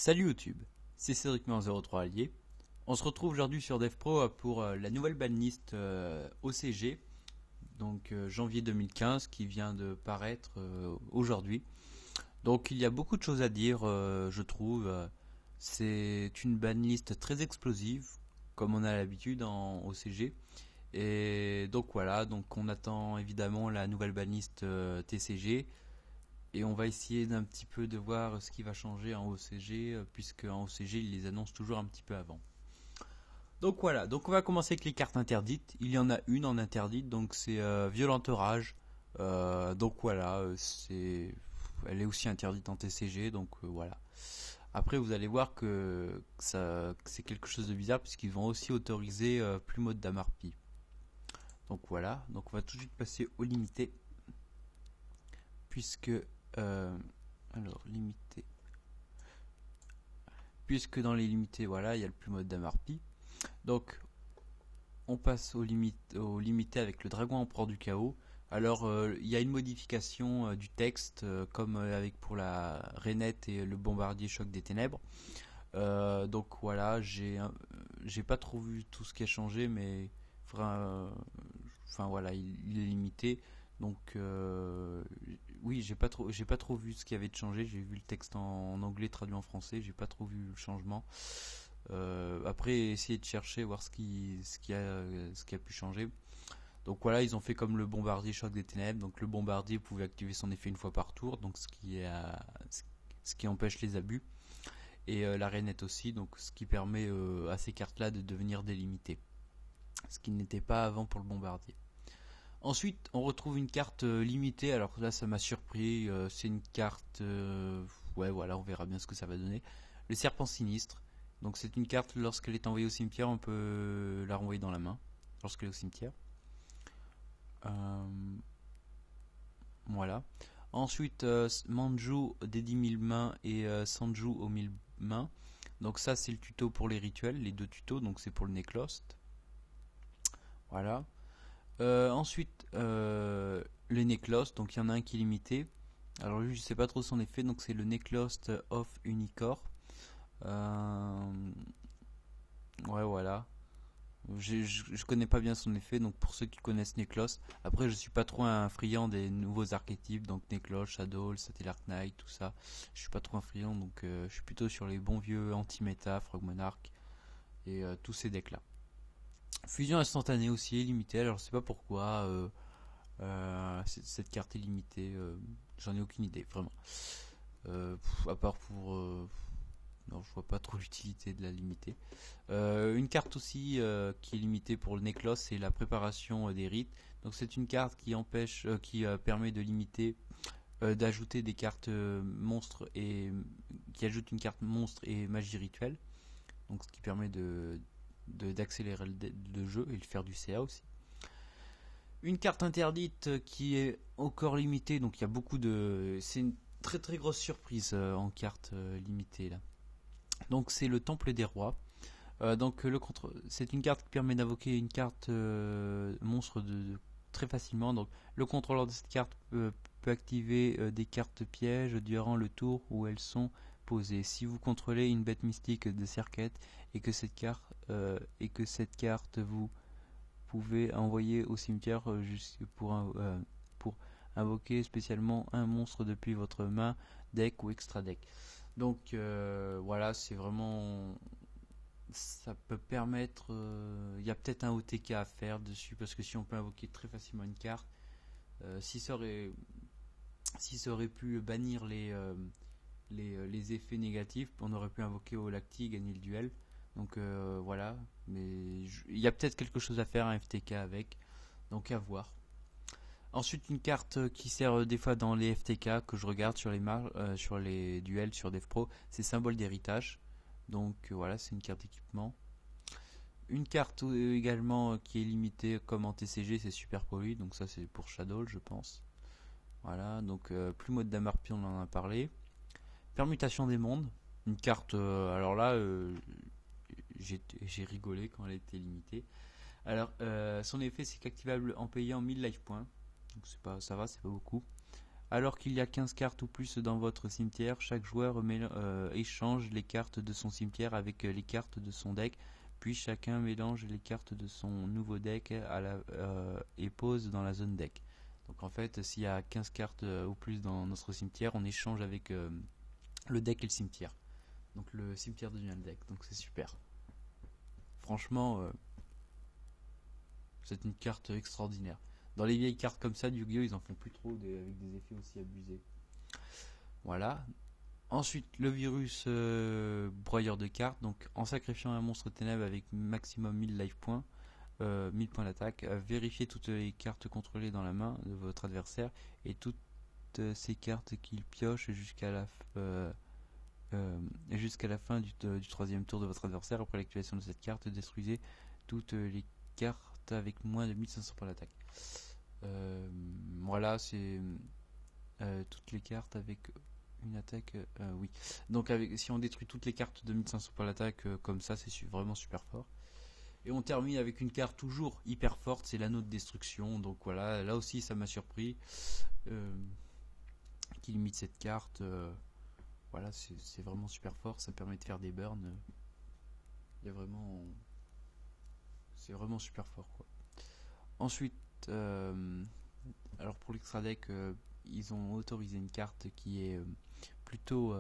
Salut YouTube, c'est Cédric03 Allier. On se retrouve aujourd'hui sur DevPro pour la nouvelle banlist OCG, donc janvier 2015, qui vient de paraître aujourd'hui. Donc il y a beaucoup de choses à dire, je trouve. C'est une banlist très explosive, comme on a l'habitude en OCG. Et donc voilà, donc on attend évidemment la nouvelle banlist TCG. Et on va essayer d'un petit peu de voir ce qui va changer en OCG, puisque en OCG ils les annoncent toujours un petit peu avant. Donc voilà, donc on va commencer avec les cartes interdites. Il y en a une en interdite, donc c'est Violente Rage. Donc voilà, elle est aussi interdite en TCG, donc voilà. Après vous allez voir que c'est quelque chose de bizarre, puisqu'ils vont aussi autoriser Plumeau d'Amarpi. Donc voilà, donc on va tout de suite passer au limité, puisque alors limité, puisque dans les limités, voilà, il y a le plus mode d'Amarpi. Donc on passe au limité avec le dragon empereur du chaos. Alors il y a une modification du texte, comme avec pour la rainette et le bombardier choc des ténèbres. Donc voilà, j'ai pas trop vu tout ce qui a changé, mais enfin voilà, il est limité. Donc oui, j'ai pas trop vu ce qui avait changé. J'ai vu le texte en anglais traduit en français. J'ai pas trop vu le changement. Après, essayer de chercher, voir ce qui a pu changer. Donc voilà, ils ont fait comme le bombardier choc des ténèbres. Donc le bombardier pouvait activer son effet une fois par tour, donc ce qui empêche les abus. Et la rainette aussi, donc ce qui permet à ces cartes-là de devenir délimitées. Ce qui n'était pas avant pour le bombardier. Ensuite, on retrouve une carte limitée. Alors là, ça m'a surpris. C'est une carte. Ouais, voilà, on verra bien ce que ça va donner. Le serpent sinistre. Donc, c'est une carte, lorsqu'elle est envoyée au cimetière, on peut la renvoyer dans la main. Lorsqu'elle est au cimetière. Voilà. Ensuite, Manju des 10 000 mains et Sanju aux 1000 mains. Donc, ça, c'est le tuto pour les rituels. Les deux tutos. Donc, c'est pour le Necklost. Voilà. Ensuite, le Necklost, donc il y en a un qui est limité. Alors lui, je sais pas trop son effet, donc c'est le Necklost of Unicore. Ouais, voilà. Je connais pas bien son effet, donc pour ceux qui connaissent Necklost. Après, je suis pas trop un friand des nouveaux archétypes, donc Necklost, Shadow, Satellite Knight, tout ça. Je suis pas trop un friand, donc je suis plutôt sur les bons vieux anti-méta, Frog Monarch et tous ces decks là. Fusion instantanée aussi est limitée, alors je sais pas pourquoi. Cette carte est limitée, j'en ai aucune idée, vraiment. À part pour. Non, je vois pas trop l'utilité de la limiter. Une carte aussi qui est limitée pour le Necklost, c'est la préparation des rites. Donc c'est une carte qui empêche, qui permet de limiter, d'ajouter des cartes monstres et qui ajoute une carte monstre et magie rituelle. Donc ce qui permet d'accélérer le jeu et de faire du CA aussi. Une carte interdite qui est encore limitée, donc il y a beaucoup de. C'est une très très grosse surprise en carte limitée là. Donc c'est le Temple des Rois. Donc c'est une carte qui permet d'invoquer une carte monstre très facilement. Donc le contrôleur de cette carte peut activer des cartes pièges durant le tour où elles sont posées. Si vous contrôlez une bête mystique de Serket et que cette carte vous pouvez envoyer au cimetière pour invoquer spécialement un monstre depuis votre main, deck ou extra deck. Donc voilà, c'est vraiment. Ça peut permettre. Il y a peut-être un OTK à faire dessus, parce que si on peut invoquer très facilement une carte, si ça aurait pu bannir les effets négatifs, on aurait pu invoquer au Lacti, gagner le duel. Donc voilà, mais il y a peut-être quelque chose à faire, un FTK avec, donc à voir. Ensuite, une carte qui sert des fois dans les FTK que je regarde sur les duels sur DevPro, c'est Symbole d'héritage. Donc voilà, c'est une carte d'équipement. Une carte également qui est limitée comme en TCG, c'est Super Poli, donc ça c'est pour Shadow, je pense. Voilà, donc plus mode d'Amarpi, on en a parlé. Permutation des mondes, une carte, alors là, j'ai rigolé quand elle était limitée. Alors, son effet, c'est qu'activable en payant 1000 life points. Donc ça va, c'est pas beaucoup. Alors qu'il y a 15 cartes ou plus dans votre cimetière, chaque joueur échange les cartes de son cimetière avec les cartes de son deck, puis chacun mélange les cartes de son nouveau deck et pose dans la zone deck. Donc en fait, s'il y a 15 cartes ou plus dans notre cimetière, on échange avec le deck et le cimetière. Donc le cimetière devient le deck, donc c'est super. Franchement, c'est une carte extraordinaire. Dans les vieilles cartes comme ça, Yu-Gi-Oh! Ils en font plus trop avec des effets aussi abusés. Voilà. Ensuite, le virus broyeur de cartes. Donc, en sacrifiant un monstre ténèbres avec maximum 1000 life points, 1000 points d'attaque, vérifiez toutes les cartes contrôlées dans la main de votre adversaire et toutes ces cartes qu'il pioche jusqu'à la fin du troisième tour de votre adversaire. Après l'activation de cette carte, détruisez toutes les cartes avec moins de 1500 points d'attaque. Voilà, c'est toutes les cartes avec une attaque. Oui. Donc si on détruit toutes les cartes de 1500 points d'attaque comme ça, c'est vraiment super fort. Et on termine avec une carte toujours hyper forte, c'est l'anneau de destruction. Donc voilà, là aussi ça m'a surpris. Qui limite cette carte. Voilà, c'est vraiment super fort. Ça permet de faire des burns. Il y a vraiment. C'est vraiment super fort quoi. Ensuite, alors pour l'extra deck, ils ont autorisé une carte qui est plutôt.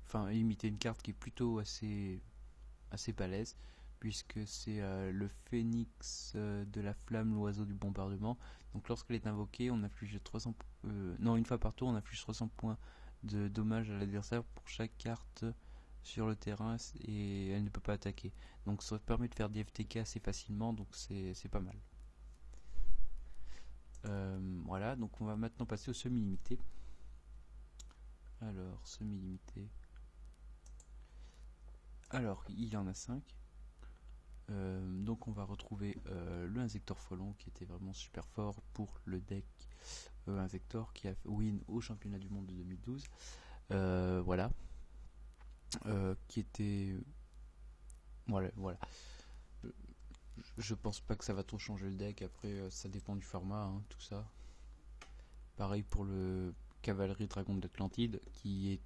Enfin, limité une carte qui est plutôt assez balèze, puisque c'est le phénix de la flamme, l'oiseau du bombardement. Donc lorsqu'elle est invoquée, on inflige 300 une fois par tour, on inflige 300 points de dommages à l'adversaire pour chaque carte sur le terrain et elle ne peut pas attaquer. Donc ça permet de faire des FTK assez facilement, donc c'est pas mal. Voilà, donc on va maintenant passer au semi-limité. Alors, semi-limité. Alors, il y en a 5. Donc on va retrouver le Inzektor Frelon qui était vraiment super fort pour le deck Inzektor qui a win au championnat du monde de 2012. Voilà. Qui était... Voilà. Je pense pas que ça va trop changer le deck. Après, ça dépend du format, hein, tout ça. Pareil pour le Cavalerie Dragon de l'Atlantide qui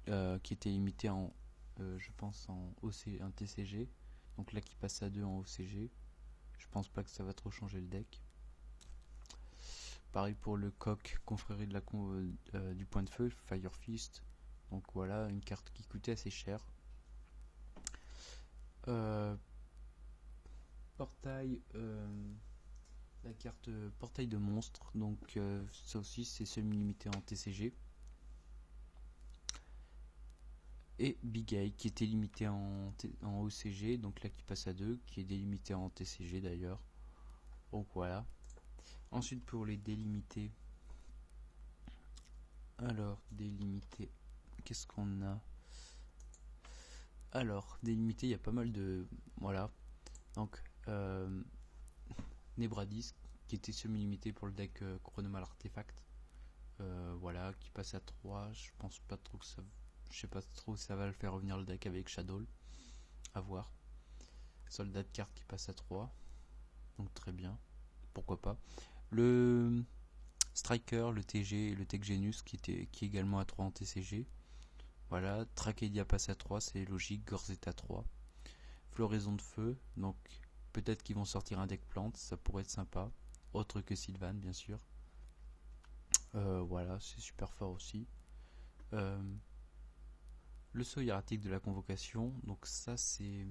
était limité en, je pense, en TCG. Donc là qui passe à 2 en OCG. Je pense pas que ça va trop changer le deck. Pareil pour le coq confrérie de du point de feu, Fire Fist. Donc voilà, une carte qui coûtait assez cher. Portail, la carte portail de monstre. Donc ça aussi c'est semi-limité en TCG. Et Big Eye qui était limité en OCG, donc là qui passe à 2, qui est délimité en TCG d'ailleurs. Donc voilà. Ensuite pour les délimités. Alors délimités, qu'est-ce qu'on a? Alors délimités, il y a pas mal de... Voilà. Donc Nebradis qui était semi-limité pour le deck Chronomal Artefact. Voilà, qui passe à 3. Je pense pas trop que ça... Je sais pas trop si ça va le faire revenir le deck avec Shadow. À voir. Soldat de carte qui passe à 3. Donc très bien. Pourquoi pas. Le Striker, le TG et le Tech Genius qui est également à 3 en TCG. Voilà. Trakedia passe à 3, c'est logique. Gorzet à 3. Floraison de feu. Donc peut-être qu'ils vont sortir un deck plante. Ça pourrait être sympa. Autre que Sylvan, bien sûr. Voilà, c'est super fort aussi. Le saut hiératique de la convocation, donc ça c'est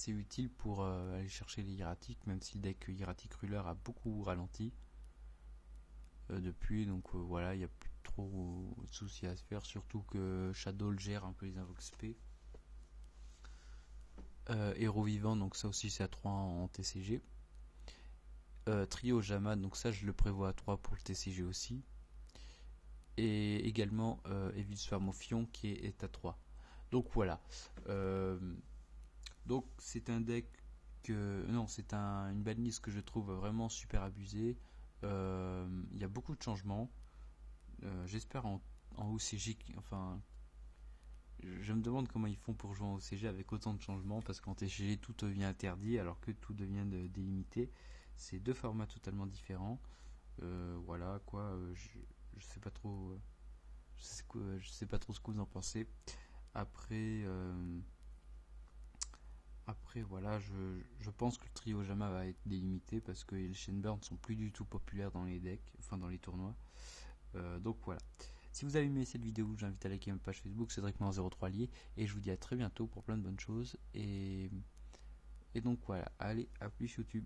utile pour aller chercher les hiératiques, même si le deck hiératique ruler a beaucoup ralenti depuis, donc voilà, il n'y a plus trop de soucis à se faire, surtout que Shadow gère un peu les invoques SP. Héros vivant, donc ça aussi c'est à 3 en TCG. Trio Jama, donc ça je le prévois à 3 pour le TCG aussi. Et également Evil Swarm Ophion qui est à 3. Donc voilà. Donc c'est un deck que... Non, c'est une banlist que je trouve vraiment super abusée. Il y a beaucoup de changements. J'espère en OCG... Enfin... Je me demande comment ils font pour jouer en OCG avec autant de changements, parce qu'en TCG tout devient interdit alors que tout devient délimité. C'est deux formats totalement différents. Voilà quoi, je sais pas trop, je sais pas trop ce que vous en pensez. Après, après voilà, je pense que le trio Jama va être délimité parce que les Shenburn sont plus du tout populaires dans les decks, enfin dans les tournois. Donc voilà. Si vous avez aimé cette vidéo, j'invite à liker ma page Facebook Cédric-03 lié et je vous dis à très bientôt pour plein de bonnes choses. Et donc voilà, allez, à plus YouTube.